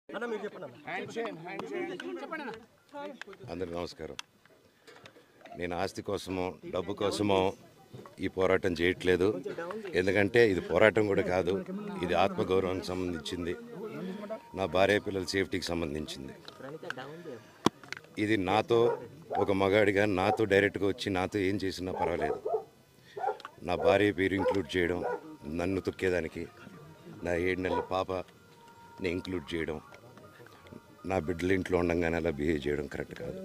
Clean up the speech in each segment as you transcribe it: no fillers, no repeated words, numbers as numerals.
అందరికీ నమస్కారం. నేను ఆస్తి కోసమో డబ్బు కోసమో ఈ పోరాటం చేయట్లేదు. ఎందుకంటే ఇది పోరాటం కూడా కాదు, ఇది ఆత్మగౌరవానికి సంబంధించింది, నా భార్య పిల్లల సేఫ్టీకి సంబంధించింది. ఇది నాతో ఒక మగాడిగా నాతో డైరెక్ట్గా వచ్చి నాతో ఏం చేసినా పర్వాలేదు. నా భార్య పేరు ఇంక్లూడ్ చేయడం, నన్ను తొక్కేదానికి, నా 7 నెలల పాపని ఇంక్లూడ్ చేయడం, నా బిడ్డల ఇంట్లో ఉండగానే అలా బిహేవ్ చేయడం కరెక్ట్ కాదు.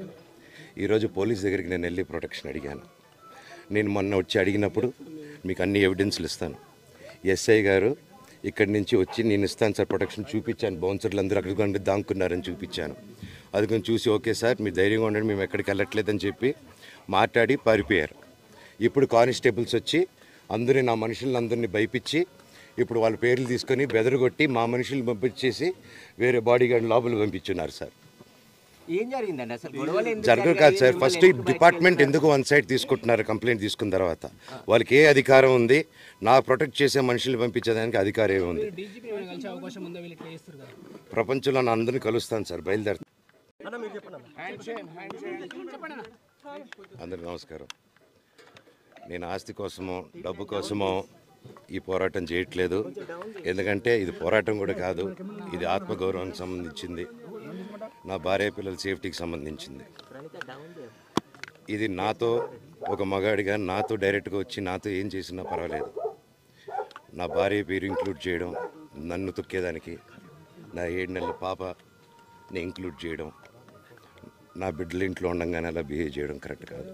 ఈరోజు పోలీస్ దగ్గరికి నేను వెళ్ళి ప్రొటెక్షన్ అడిగాను. నేను మొన్న వచ్చి అడిగినప్పుడు మీకు అన్ని ఎవిడెన్స్లు ఇస్తాను. ఎస్ఐ గారు ఇక్కడి నుంచి వచ్చి నేను ఇస్తాను సార్ ప్రొటెక్షన్ చూపించాను. బౌన్సర్లు అందరూ అక్కడికి దాక్కున్నారని చూపించాను. అది కొంచెం చూసి ఓకే సార్ మీరు ధైర్యంగా ఉండండి, మేము ఎక్కడికి వెళ్ళట్లేదని చెప్పి మాట్లాడి పారిపోయారు. ఇప్పుడు కానిస్టేబుల్స్ వచ్చి అందరూ నా మనుషులందరినీ భయపించి ఇప్పుడు వాళ్ళ పేర్లు తీసుకొని బెదరగొట్టి మా మనుషులు పంపించేసి వేరే బాడీ గార్డ్ లోపల పంపించున్నారు సార్. ఏం జరిగిందండి అసలు? గొడవలు జరగదు కాదు సార్. ఫస్ట్ ఈ డిపార్ట్మెంట్ ఎందుకు వన్ సైడ్ తీసుకుంటున్నారు? కంప్లైంట్ తీసుకున్న తర్వాత వాళ్ళకి ఏ అధికారం ఉంది? నా ప్రొటెక్ట్ చేసే మనుషులు పంపించేదానికి అధికారం ఏముంది? ప్రపంచంలో నా అందరినీ కలుస్తాను సార్, బయలుదేరుతాను. అందరికీ నమస్కారం. నేను ఆస్తి కోసమో డబ్బు కోసమో ఈ పోరాటం చేయట్లేదు. ఎందుకంటే ఇది పోరాటం కూడా కాదు, ఇది ఆత్మగౌరవానికి సంబంధించింది, నా భార్య పిల్లల సేఫ్టీకి సంబంధించింది. ఇది నాతో ఒక మగాడిగా నాతో డైరెక్ట్గా వచ్చి నాతో ఏం చేసినా పర్వాలేదు. నా భార్య పేరు ఇంక్లూడ్ చేయడం, నన్ను తొక్కేదానికి, నా 7 నెలల పాపని ఇంక్లూడ్ చేయడం, నా బిడ్డల ఇంట్లో ఉండగానే అలా బిహేవ్ చేయడం కరెక్ట్ కాదు.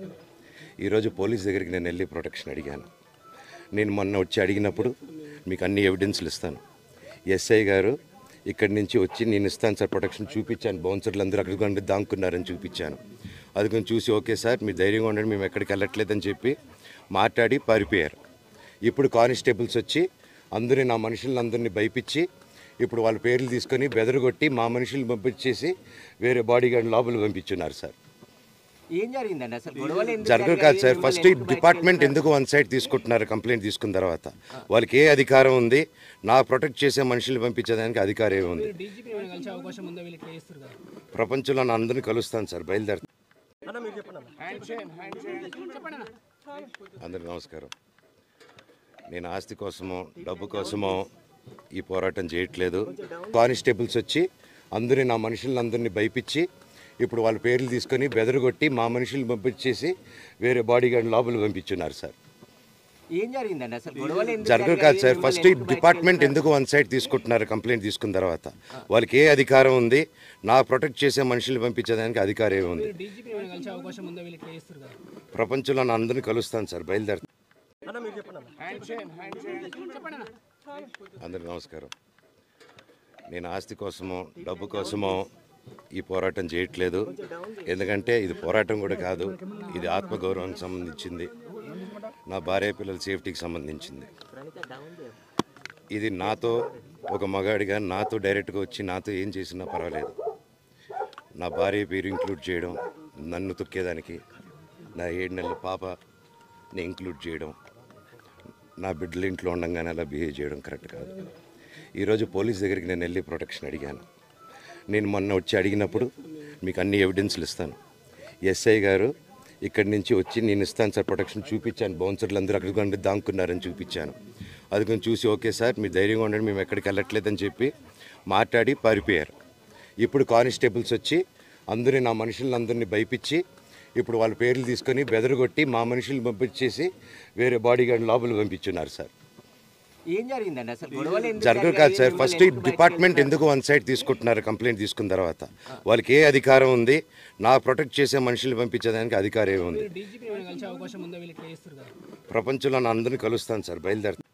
ఈరోజు పోలీస్ దగ్గరికి నేను వెళ్ళి ప్రొటెక్షన్ అడిగాను. నేను మొన్న వచ్చి అడిగినప్పుడు మీకు అన్ని ఎవిడెన్స్లు ఇస్తాను. ఎస్ఐ గారు ఇక్కడి నుంచి వచ్చి నేను ఇస్తాను సార్ ప్రొటెక్షన్ చూపించాను. బౌన్సర్లు అందరూ అక్కడికి దాక్కున్నారని చూపించాను. అది కొంచెం చూసి ఓకే సార్ మీరు ధైర్యంగా ఉండండి, మేము ఎక్కడికి వెళ్ళట్లేదని చెప్పి మాట్లాడి పారిపోయారు. ఇప్పుడు కానిస్టేబుల్స్ వచ్చి అందరూ నా మనుషులందరినీ భయపించి ఇప్పుడు వాళ్ళ పేర్లు తీసుకొని బెదరగొట్టి మా మనుషులు పంపించేసి వేరే బాడీ గార్డ్ లోపల పంపించున్నారు సార్. ఏం జరిగిందండి అసలు? గొడవలు జరగదు కాదు సార్. ఫస్ట్ ఈ డిపార్ట్మెంట్ ఎందుకు వన్ సైడ్ తీసుకుంటున్నారు? కంప్లైంట్ తీసుకున్న తర్వాత వాళ్ళకి ఏ అధికారం ఉంది? నా ప్రొటెక్ట్ చేసే మనుషులు పంపించేదానికి అధికారం ఏముంది? ప్రపంచంలో నా అందరినీ కలుస్తాను సార్, బయలుదేరుతాను. అందరికీ నమస్కారం. నేను ఆస్తి కోసమో డబ్బు కోసమో ఈ పోరాటం చేయట్లేదు. కానిస్టేబుల్స్ వచ్చి అందరూ నా మనుషులందరినీ భయపించి ఇప్పుడు వాళ్ళ పేర్లు తీసుకొని బెదరగొట్టి మా మనుషులు పంపించేసి వేరే బాడీ గార్డ్ లోపల పంపించున్నారు సార్. ఏం జరిగిందండి అసలు? గొడవలు జరగదు కాదు సార్. ఫస్ట్ ఈ డిపార్ట్మెంట్ ఎందుకు వన్ సైడ్ తీసుకుంటున్నారు? కంప్లైంట్ తీసుకున్న తర్వాత వాళ్ళకి ఏ అధికారం ఉంది? నా ప్రొటెక్ట్ చేసే మనుషులు పంపించేదానికి అధికారం ఏముంది? ప్రపంచంలో నా అందరినీ కలుస్తాను సార్, బయలుదేరుతాను. అందరికీ నమస్కారం. నేను ఆస్తి కోసమో డబ్బు కోసమో ఈ పోరాటం చేయట్లేదు. ఎందుకంటే ఇది పోరాటం కూడా కాదు, ఇది ఆత్మగౌరవానికి సంబంధించింది, నా భార్య పిల్లల సేఫ్టీకి సంబంధించింది. ఇది నాతో ఒక మగాడిగా నాతో డైరెక్ట్గా వచ్చి నాతో ఏం చేసినా పర్వాలేదు. నా భార్య పేరు ఇంక్లూడ్ చేయడం, నన్ను తొక్కేదానికి, నా 7 నెలల పాపని ఇంక్లూడ్ చేయడం, నా బిడ్డల ఇంట్లో ఉండగానే అలా బిహేవ్ చేయడం కరెక్ట్ కాదు. ఈరోజు పోలీస్ దగ్గరికి నేను వెళ్ళి ప్రొటెక్షన్ అడిగాను. నేను మొన్న వచ్చి అడిగినప్పుడు మీకు అన్ని ఎవిడెన్స్లు ఇస్తాను. ఎస్ఐ గారు ఇక్కడి నుంచి వచ్చి నేను ఇస్తాను సార్ ప్రొటెక్షన్ చూపించాను. బౌన్సర్లు అందరూ అక్కడికి దాక్కున్నారని చూపించాను. అది కొంచెం చూసి ఓకే సార్ మీరు ధైర్యంగా ఉండండి, మేము ఎక్కడికి వెళ్ళట్లేదని చెప్పి మాట్లాడి పారిపోయారు. ఇప్పుడు కానిస్టేబుల్స్ వచ్చి అందరూ నా మనుషులందరినీ భయపించి ఇప్పుడు వాళ్ళ పేర్లు తీసుకొని బెదరగొట్టి మా మనుషులు పంపించేసి వేరే బాడీ గార్డ్ లోపల పంపించున్నారు సార్. ఏం జరిగిందండి అసలు? గొడవలు జరగదు కాదు సార్. ఫస్ట్ ఈ డిపార్ట్మెంట్ ఎందుకు వన్ సైడ్ తీసుకుంటున్నారు? కంప్లైంట్ తీసుకున్న తర్వాత వాళ్ళకి ఏ అధికారం ఉంది? నా ప్రొటెక్ట్ చేసే మనుషులు పంపించేదానికి అధికారం ఏముంది? ప్రపంచంలో నా అందరినీ కలుస్తాను సార్, బయలుదేరుతాను.